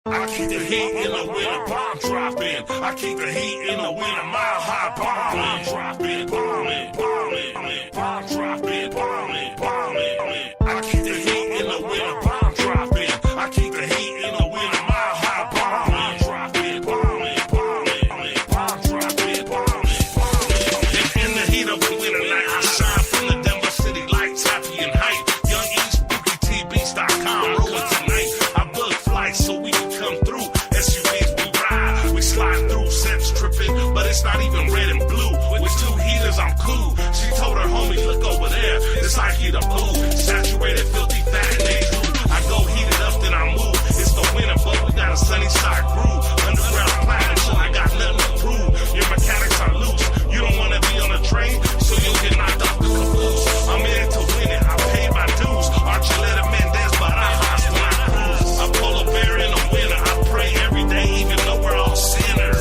I keep the heat in the winter, bomb dropping. I keep the heat in the winter, mile high bombing, dropping, bombing, bombing, bomb dropping, bombing, bombing. I keep the heat in the winter, bomb dropping. I keep the heat in the winter, mile high bombing, dropping, bombing, bombing, bomb dropping, bombing, bombing. In the heat of the winter night, I shine from the Denver City lights, happy and hype. Young East, BookieTBeats.com, rolling tonight. I book flights so we can come through. SUVs we ride, we slide through, sets tripping, but it's not even red and blue. With two heaters, I'm cool. She told her homies, look over there, it's like heat up blue. Saturated, filthy, fat, and they glue. I go heat it up, then I move. It's the winter, but we got a sunny side groove. Underground platinum, so I got nothing to prove. Your mechanics are loose. You don't want to be on a train, so you'll get knocked off the caboose. I'm in it to win it, I paid my dues. Archuleta Mendez, but I hustle when I cruise. I pull a bear in the winter, I pray every day, even though we're all sinners.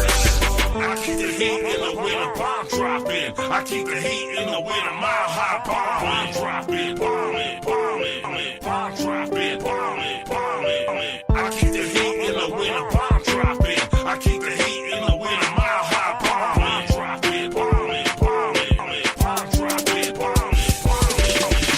I keep the heat in the winter, bomb dropping. I keep the heat in the winter, mile high bomb dropping, bombing, bombing, bomb dropping, bombing, bombing. I keep the heat in the winter, bomb dropping. I keep the heat in the winter, mile high bomb dropping, bombing, bombing, bomb dropping, bombing.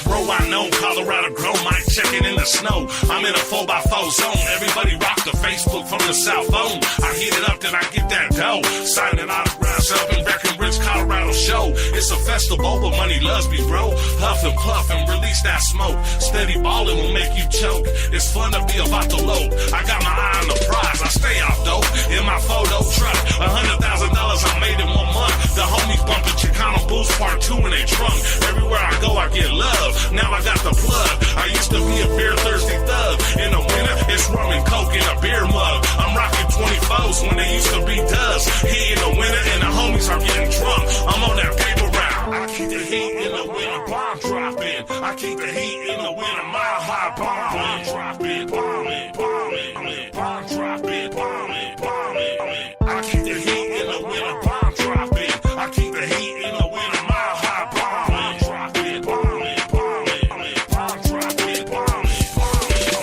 Bro, I know Colorado grow mic checking in the snow. I'm in a 4x4 zone. Everybody rock the Facebook from the South Zone. I heat it up, then I get that dough. Signing autographs up in Breckenridge, Colorado show. It's a festival, but money loves me, bro. Huff and puff and release that smoke. Steady ballin' will make you choke. It's fun to be about to low. I got my eye on the prize. I stay out dope in my photo truck. $100,000 I made in 1 month. The homies bumpin' Chicano Boost Part 2 in they trunk. Everywhere I go, I get love. Now I got the plug. I used to be a beer thirsty thug. In the winter, it's rum and coke in a beer mug. I'm rocking 24s when they used to be dust. Here in the winter and the homies are getting drunk. I'm on that paper route. I keep the heat in the winter, bomb dropping. I keep the heat in the winter, mile high bomb dropping, bombing, bombing, bomb dropping, bombing, bombing. I keep the heat in the winter, bomb dropping. I keep the heat in the winter, mile high bomb dropping, bombing, bombing, bomb dropping, bombing, bombing.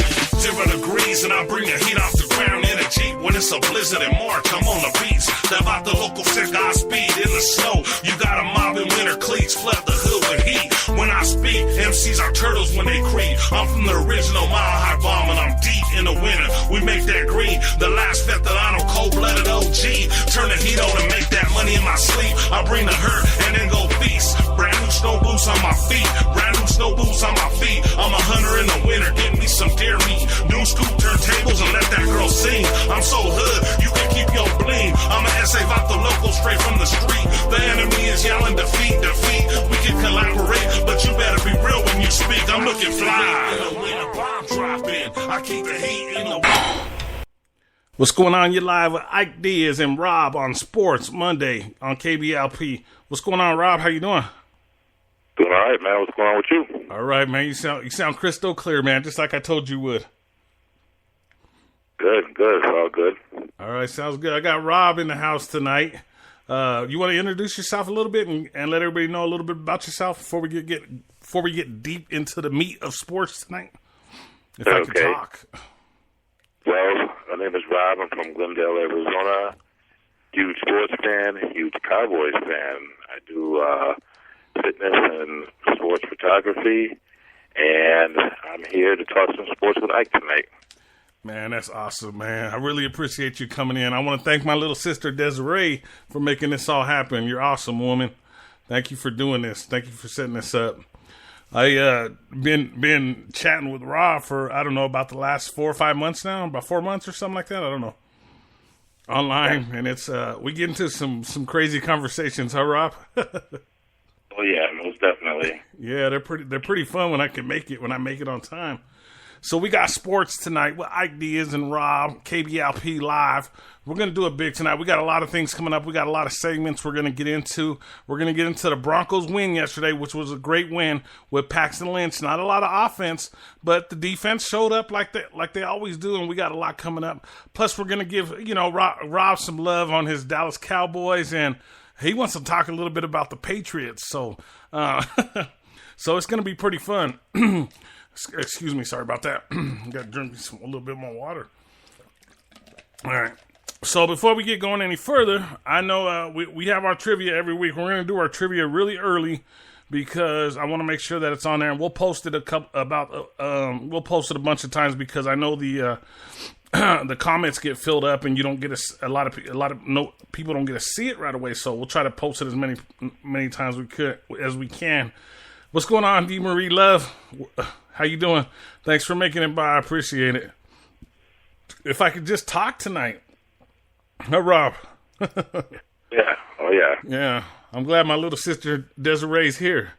0 degrees and I bring the heat off the ground in a Jeep. When it's a blizzard in March, I'm on the beach. Step out the local set, God speed in the snow. You got a mob in winter cleats, flood the hood with heat. When I speak, MCs are turtles when they creep. I'm from the original Mile High Bomb and I'm deep in the winter. We make that green, the last veterano, cold-blooded OG. Turn the heat on and make that money in my sleep. I bring the hurt and then go feast. Brand new snow boots on my feet. Brand new snow boots on my feet. I'm a hunter in the winter, get me some deer meat. New scoop turntables and let that girl sing. I'm so hood, you can keep your bling. I'm an essay about the local straight from the street. The enemy is yelling defeat, defeat. We can collaborate, but you better be real when you speak. I'm looking fly. In the winter, bomb dropping. I keep the heat in the winter. What's going on? You're live with Ike Diaz and Rob on Sports Monday on KBLP. What's going on, Rob? How you doing? Doing all right, man. What's going on with you? All right, man. You sound crystal clear, man, just like I told you would. Good. It's all good. All right, sounds good. I got Rob in the house tonight. You want to introduce yourself a little bit and let everybody know a little bit about yourself before we get deep into the meat of sports tonight? If I could talk. Well, my name is Rob. I'm from Glendale, Arizona. Huge sports fan, huge Cowboys fan. I do fitness and sports photography, and I'm here to talk some sports with Ike tonight. Man, that's awesome, man. I really appreciate you coming in. I want to thank my little sister, Desiree, for making this all happen. You're awesome, woman. Thank you for doing this. Thank you for setting this up. I been chatting with Rob for, I don't know, about the last 4 or 5 months now, about 4 months or something like that. I don't know. Online, and it's we get into some crazy conversations, huh, Rob? Oh yeah, most definitely. Yeah, they're pretty fun when I make it on time. So we got sports tonight with Ike Diaz and Rob, KBLP Live. We're going to do it big tonight. We got a lot of things coming up. We got a lot of segments we're going to get into. We're going to get into the Broncos win yesterday, which was a great win with Paxton Lynch. Not a lot of offense, but the defense showed up like they always do, and we got a lot coming up. Plus, we're going to give Rob some love on his Dallas Cowboys, and he wants to talk a little bit about the Patriots. So, so it's going to be pretty fun. Excuse me, sorry about that. Got to drink a little bit more water. All right. So before we get going any further, I know we have our trivia every week. We're going to do our trivia really early because I want to make sure that it's on there. And we'll post it we'll post it a bunch of times because I know the the comments get filled up and you don't get a lot of people don't get to see it right away. So we'll try to post it as many times as we can. What's going on, D. Marie Love? How you doing? Thanks for making it by. I appreciate it. If I could just talk tonight. Huh, Rob? Yeah. Oh, yeah. Yeah. I'm glad my little sister Desiree's here.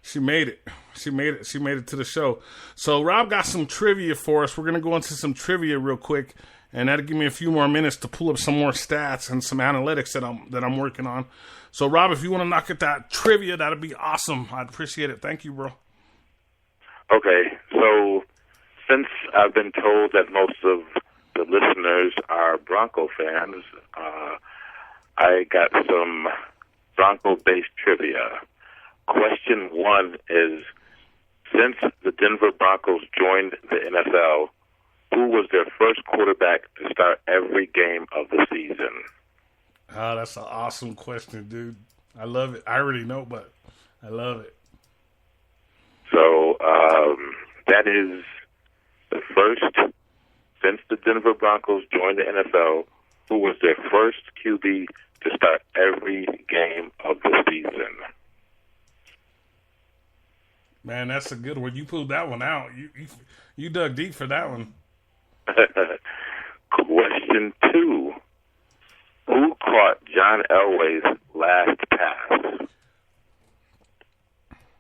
She made it. She made it to the show. So Rob got some trivia for us. We're going to go into some trivia real quick, and that'll give me a few more minutes to pull up some more stats and some analytics that I'm working on. So Rob, if you want to knock at that trivia, that'd be awesome. I'd appreciate it. Thank you, bro. Okay. So since I've been told that most of the listeners are Bronco fans, I got some Bronco-based trivia. Question 1 is, since the Denver Broncos joined the NFL, who was their first quarterback to start every game of the season? Oh, that's an awesome question, dude. I love it. I already know, but I love it. So that is the first. Since the Denver Broncos joined the NFL, who was their first QB to start every game of the season? Man, that's a good one. You pulled that one out. You dug deep for that one. Question 2. Who caught John Elway's last pass?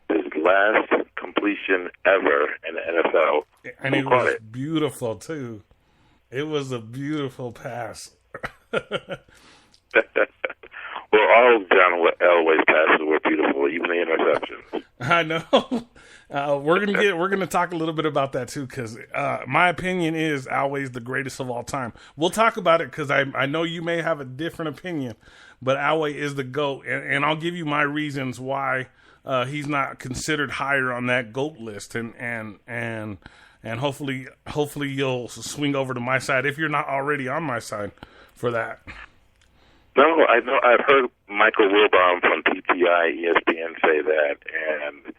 His last completion ever in the NFL. And it was beautiful, too. It was a beautiful pass. Well, all of John Elway's passes were beautiful, even the interceptions. I know. We're gonna talk a little bit about that too, because my opinion is Elway's the greatest of all time. We'll talk about it because I know you may have a different opinion, but Elway is the GOAT, and I'll give you my reasons why he's not considered higher on that GOAT list, and hopefully you'll swing over to my side if you're not already on my side for that. No, I know. I've heard Michael Wilbon from PTI ESPN say that, and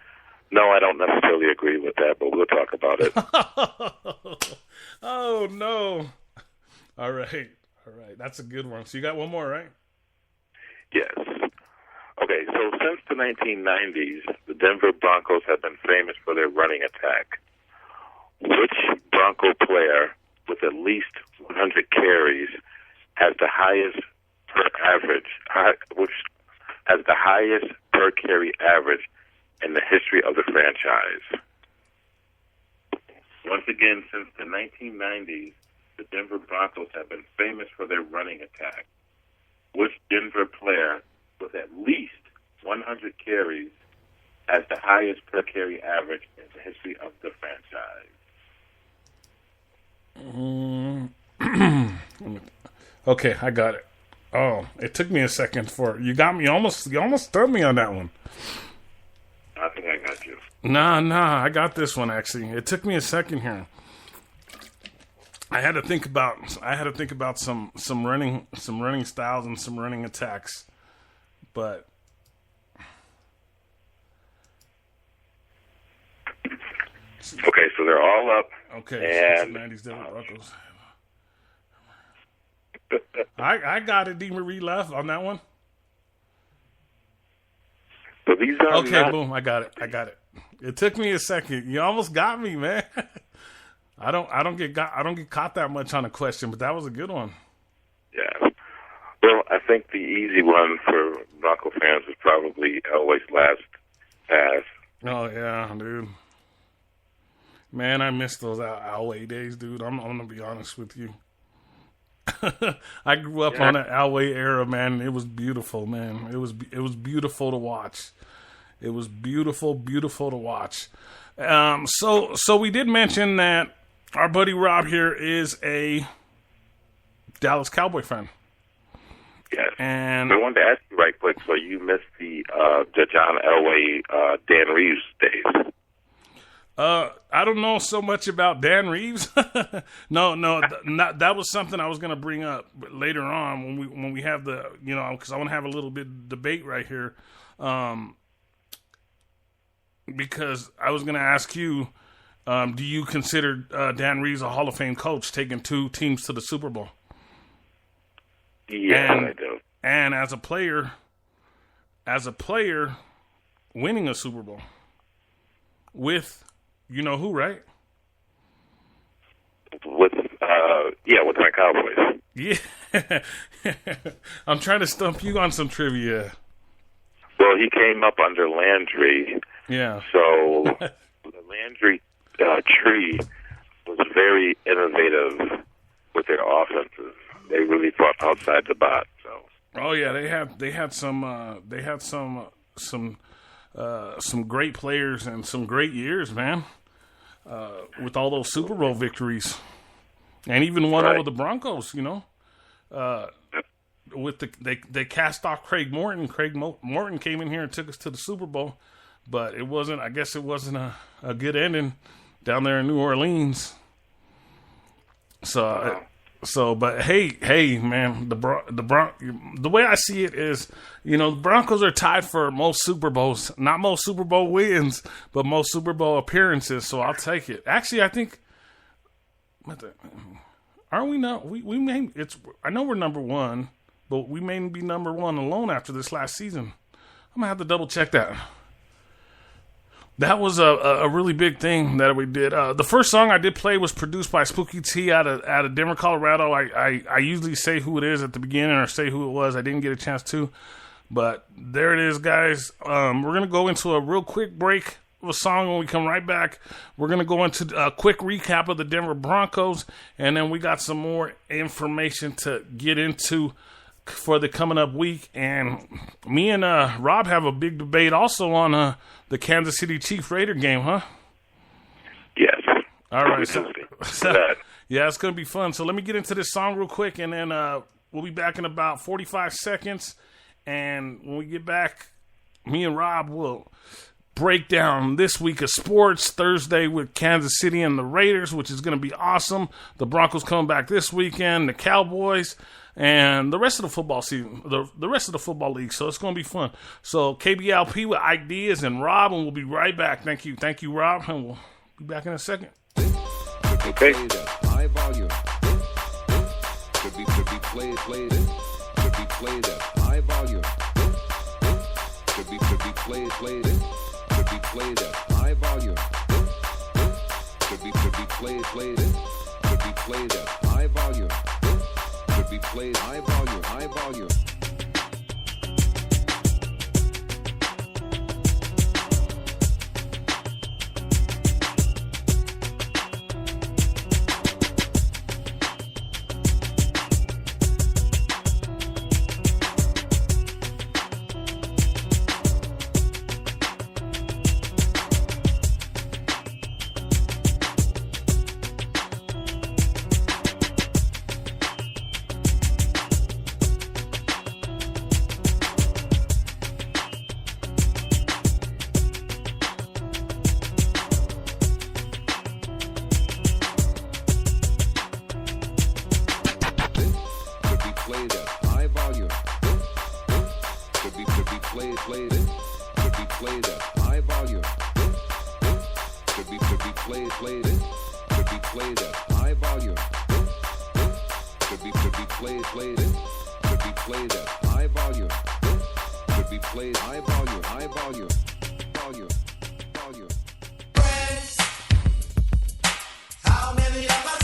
no, I don't necessarily agree with that, but we'll talk about it. Oh, no. All right. That's a good one. So you got one more, right? Yes. Okay, so since the 1990s, the Denver Broncos have been famous for their running attack. Which Bronco player with at least 100 carries has the highest per carry average in the history of the franchise? Once again, since the 1990s, the Denver Broncos have been famous for their running attack. Which Denver player with at least 100 carries has the highest per carry average in the history of the franchise? Okay, I got it. Oh, it took me a second you got me almost. You almost threw me on that one. I think I got you. Nah, I got this one actually. It took me a second here. I had to think about some running styles and some running attacks, but okay, so they're all up. Okay, and 90s Denver Broncos. I got it, D. Marie left on that one. So these are okay, boom, I got it. It took me a second. You almost got me, man. I don't get caught that much on a question, but that was a good one. Yeah. Well, I think the easy one for Bronco fans is probably Elway's last pass. Oh yeah, dude. Man, I miss those Elway days, dude. I'm gonna be honest with you. I grew up on that Elway era, man. It was beautiful, man. It was beautiful to watch. It was beautiful to watch. So we did mention that our buddy Rob here is a Dallas Cowboy fan. Yes. And I wanted to ask you right quick. So you missed the John Elway, Dan Reeves days? I don't know so much about Dan Reeves. No, that was something I was going to bring up later on when we have the, because I want to have a little bit of debate right here. Because I was going to ask you, do you consider Dan Reeves a Hall of Fame coach, taking 2 teams to the Super Bowl? Yeah, I do. And as a player, winning a Super Bowl with, you know who, right? With my Cowboys. Yeah. I'm trying to stump you on some trivia. Well, he came up under Landry. Yeah. So the Landry tree was very innovative with their offenses. They really thought outside the box. So. Oh yeah, they had some great players and some great years, man. With all those Super Bowl victories, and even one over the Broncos, with they cast off Craig Morton. Craig Morton came in here and took us to the Super Bowl, but it wasn't. I guess it wasn't a good ending down there in New Orleans. But hey, man, the way I see it is, the Broncos are tied for most Super Bowls, not most Super Bowl wins, but most Super Bowl appearances. So I'll take it. Actually, I think, aren't we not? We may. I know we're number 1, but we may be number 1 alone after this last season. I'm gonna have to double check that. That was a really big thing that we did. The first song I did play was produced by Spooky T out of Denver, Colorado. I usually say who it is at the beginning or say who it was. I didn't get a chance to. But there it is, guys. We're going to go into a real quick break of a song. When we come right back, we're going to go into a quick recap of the Denver Broncos. And then we got some more information to get into for the coming up week. And me and Rob have a big debate also on the Kansas City Chiefs Raider game, huh? Yes. All right. So yeah, it's going to be fun. So let me get into this song real quick, and then we'll be back in about 45 seconds. And when we get back, me and Rob will break down this week of sports. Thursday with Kansas City and the Raiders, which is going to be awesome. The Broncos coming back this weekend, the Cowboys, and the rest of the football season, the rest of the football league. So it's going to be fun. So KBLP with Ideas and Rob, and we'll be right back. Thank you, Rob, and we'll be back in a second. Okay. High volume. Could be played. Could be played at high volume. Could be played. Could be played at high volume. Could be played. Could be played at high volume. Could be played high volume. How many of us